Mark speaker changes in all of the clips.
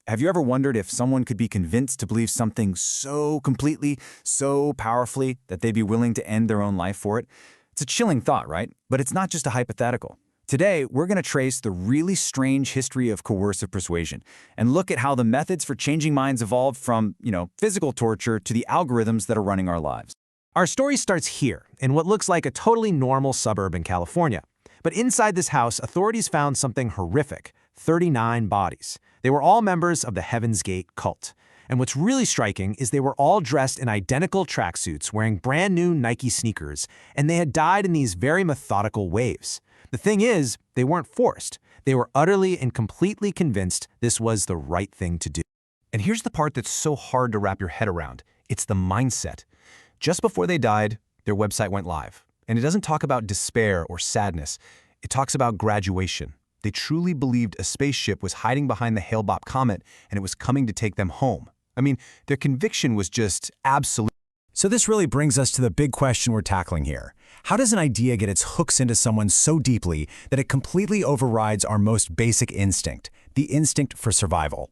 Speaker 1: Have you ever wondered if someone could be convinced to believe something so completely, so powerfully, that they'd be willing to end their own life for it? It's a chilling thought, right? But it's not just a hypothetical. Today, we're going to trace the really strange history of coercive persuasion and look at how the methods for changing minds evolved from, physical torture to the algorithms that are running our lives.
Speaker 2: Our story starts here, in what looks like a totally normal suburb in California. But inside this house, authorities found something horrific: 39 bodies. They were all members of the Heaven's Gate cult. And what's really striking is they were all dressed in identical tracksuits, wearing brand new Nike sneakers, and they had died in these very methodical waves. The thing is, they weren't forced. They were utterly and completely convinced this was the right thing to do. And here's the part that's so hard to wrap your head around. It's the mindset. Just before they died, their website went live. And it doesn't talk about despair or sadness. It talks about graduation. They truly believed a spaceship was hiding behind the Hale-Bopp comet and it was coming to take them home. I mean, their conviction was just absolute.
Speaker 3: So this really brings us to the big question we're tackling here. How does an idea get its hooks into someone so deeply that it completely overrides our most basic instinct, the instinct for survival?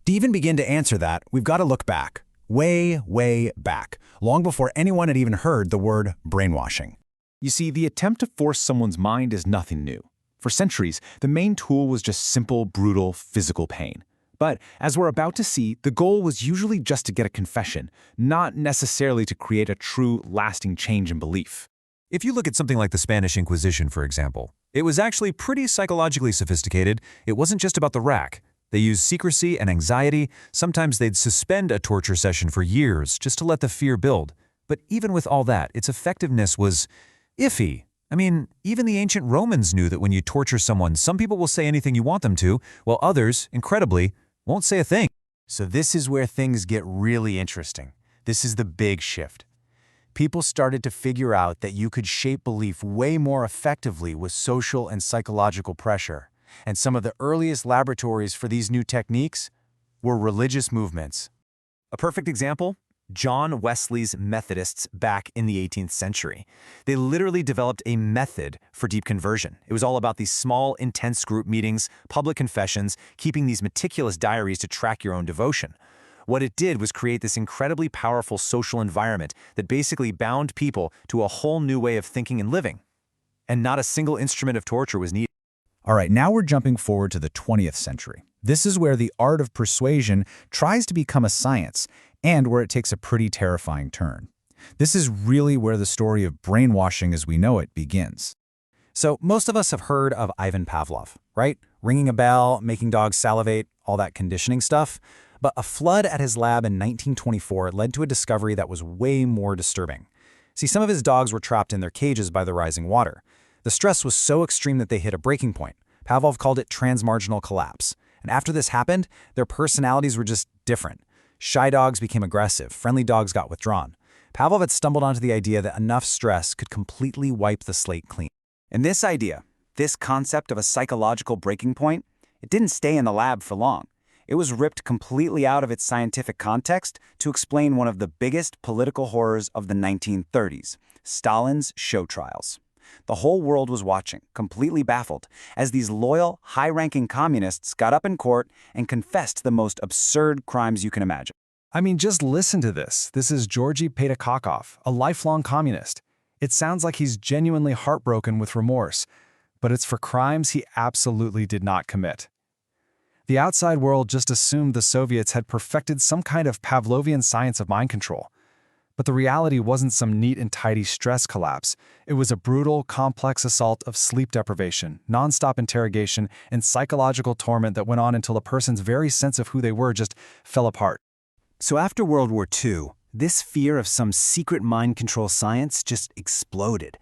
Speaker 3: To even begin to answer that, we've got to look back. Way, way back, long before anyone had even heard the word brainwashing.
Speaker 1: You see, the attempt to force someone's mind is nothing new. For centuries, the main tool was just simple, brutal, physical pain. But as we're about to see, the goal was usually just to get a confession, not necessarily to create a true, lasting change in belief.
Speaker 4: If you look at something like the Spanish Inquisition, for example, it was actually pretty psychologically sophisticated. It wasn't just about the rack. They used secrecy and anxiety. Sometimes they'd suspend a torture session for years just to let the fear build. But even with all that, its effectiveness was iffy. I mean, even the ancient Romans knew that when you torture someone, some people will say anything you want them to, while others, incredibly, won't say a thing.
Speaker 2: So this is where things get really interesting. This is the big shift. People started to figure out that you could shape belief way more effectively with social and psychological pressure. And some of the earliest laboratories for these new techniques were religious movements.
Speaker 1: A perfect example? John Wesley's Methodists back in the 18th century. They literally developed a method for deep conversion. It was all about these small, intense group meetings, public confessions, keeping these meticulous diaries to track your own devotion. What it did was create this incredibly powerful social environment that basically bound people to a whole new way of thinking and living. And not a single instrument of torture was needed.
Speaker 3: All right, now we're jumping forward to the 20th century. This is where the art of persuasion tries to become a science, and where it takes a pretty terrifying turn. This is really where the story of brainwashing as we know it begins. So most of us have heard of Ivan Pavlov, right? Ringing a bell, making dogs salivate, all that conditioning stuff. But a flood at his lab in 1924 led to a discovery that was way more disturbing. See, some of his dogs were trapped in their cages by the rising water. The stress was so extreme that they hit a breaking point. Pavlov called it transmarginal collapse. And after this happened, their personalities were just different. Shy dogs became aggressive, friendly dogs got withdrawn. Pavlov had stumbled onto the idea that enough stress could completely wipe the slate clean.
Speaker 1: And this idea, this concept of a psychological breaking point, it didn't stay in the lab for long. It was ripped completely out of its scientific context to explain one of the biggest political horrors of the 1930s, Stalin's show trials. The whole world was watching, completely baffled, as these loyal, high-ranking communists got up in court and confessed the most absurd crimes you can imagine.
Speaker 5: I mean, just listen to this. This is Georgy Petakokov, a lifelong communist. It sounds like he's genuinely heartbroken with remorse, but it's for crimes he absolutely did not commit. The outside world just assumed the Soviets had perfected some kind of Pavlovian science of mind control. But the reality wasn't some neat and tidy stress collapse. It was a brutal, complex assault of sleep deprivation, nonstop interrogation, and psychological torment that went on until a person's very sense of who they were just fell apart.
Speaker 1: So after World War II, this fear of some secret mind control science just exploded.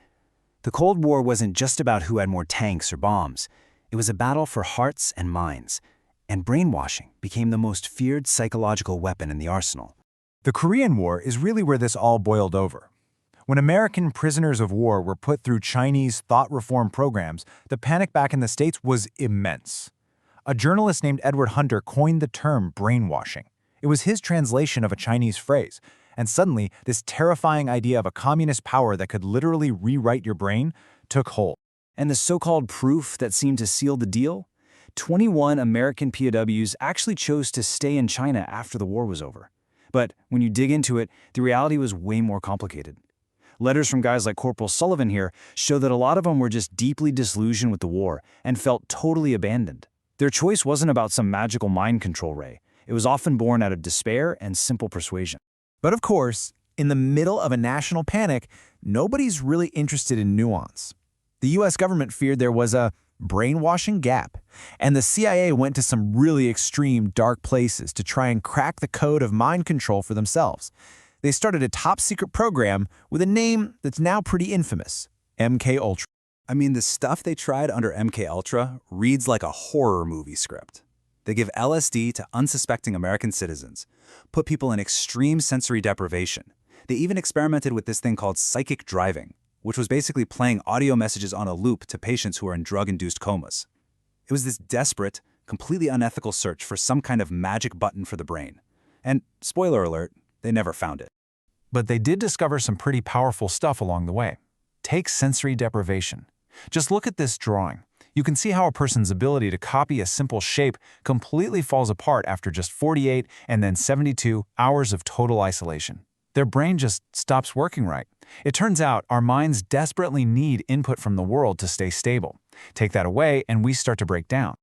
Speaker 1: The Cold War wasn't just about who had more tanks or bombs. It was a battle for hearts and minds. And brainwashing became the most feared psychological weapon in the arsenal.
Speaker 4: The Korean War is really where this all boiled over. When American prisoners of war were put through Chinese thought reform programs, the panic back in the States was immense. A journalist named Edward Hunter coined the term brainwashing. It was his translation of a Chinese phrase, and suddenly this terrifying idea of a communist power that could literally rewrite your brain took hold.
Speaker 1: And the so-called proof that seemed to seal the deal?
Speaker 6: 21 American POWs actually chose to stay in China after the war was over. But when you dig into it, the reality was way more complicated. Letters from guys like Corporal Sullivan here show that a lot of them were just deeply disillusioned with the war and felt totally abandoned. Their choice wasn't about some magical mind control ray. It was often born out of despair and simple persuasion.
Speaker 2: But of course, in the middle of a national panic, nobody's really interested in nuance. The US government feared there was a brainwashing gap, and the CIA went to some really extreme, dark places to try and crack the code of mind control for themselves. They started a top-secret program with a name that's now pretty infamous, MK Ultra.
Speaker 1: I mean, the stuff they tried under MK Ultra reads like a horror movie script. They give LSD to unsuspecting American citizens, put people in extreme sensory deprivation. They even experimented with this thing called psychic driving, which was basically playing audio messages on a loop to patients who are in drug-induced comas. It was this desperate, completely unethical search for some kind of magic button for the brain. And, spoiler alert, they never found it.
Speaker 4: But they did discover some pretty powerful stuff along the way. Take sensory deprivation. Just look at this drawing. You can see how a person's ability to copy a simple shape completely falls apart after just 48 and then 72 hours of total isolation. Their brain just stops working right. It turns out our minds desperately need input from the world to stay stable. Take that away and we start to break down.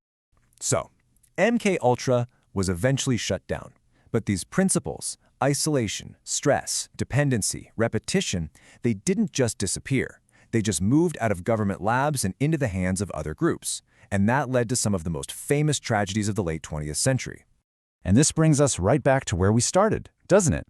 Speaker 1: So, MK Ultra was eventually shut down. But these principles, isolation, stress, dependency, repetition, they didn't just disappear. They just moved out of government labs and into the hands of other groups. And that led to some of the most famous tragedies of the late 20th century.
Speaker 3: And this brings us right back to where we started, doesn't it?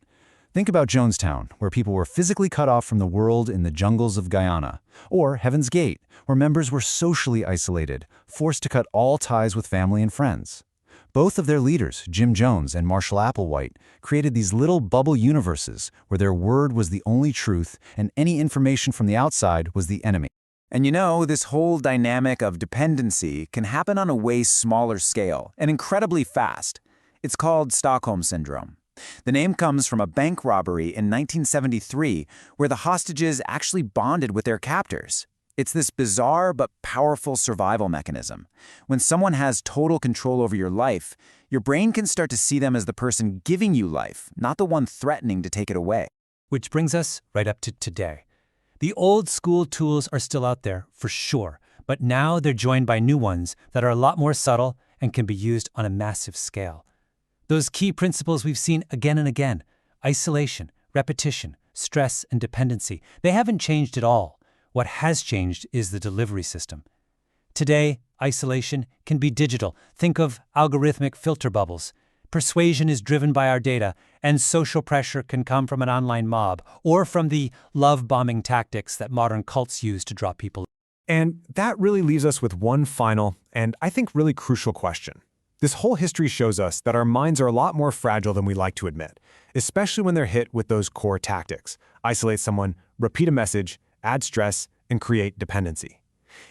Speaker 3: Think about Jonestown, where people were physically cut off from the world in the jungles of Guyana, or Heaven's Gate, where members were socially isolated, forced to cut all ties with family and friends. Both of their leaders, Jim Jones and Marshall Applewhite, created these little bubble universes where their word was the only truth and any information from the outside was the enemy.
Speaker 1: And you know, this whole dynamic of dependency can happen on a way smaller scale and incredibly fast. It's called Stockholm Syndrome. The name comes from a bank robbery in 1973 where the hostages actually bonded with their captors. It's this bizarre but powerful survival mechanism. When someone has total control over your life, your brain can start to see them as the person giving you life, not the one threatening to take it away.
Speaker 7: Which brings us right up to today. The old school tools are still out there, for sure, but now they're joined by new ones that are a lot more subtle and can be used on a massive scale. Those key principles we've seen again and again, isolation, repetition, stress, and dependency, they haven't changed at all. What has changed is the delivery system. Today, isolation can be digital. Think of algorithmic filter bubbles. Persuasion is driven by our data, and social pressure can come from an online mob or from the love-bombing tactics that modern cults use to draw people.
Speaker 5: And that really leaves us with one final, and I think really crucial question. This whole history shows us that our minds are a lot more fragile than we like to admit, especially when they're hit with those core tactics. Isolate someone, repeat a message, add stress, and create dependency.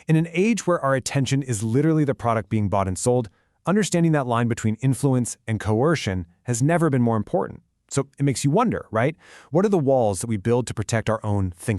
Speaker 5: In an age where our attention is literally the product being bought and sold, understanding that line between influence and coercion has never been more important. So it makes you wonder, right? What are the walls that we build to protect our own thinking?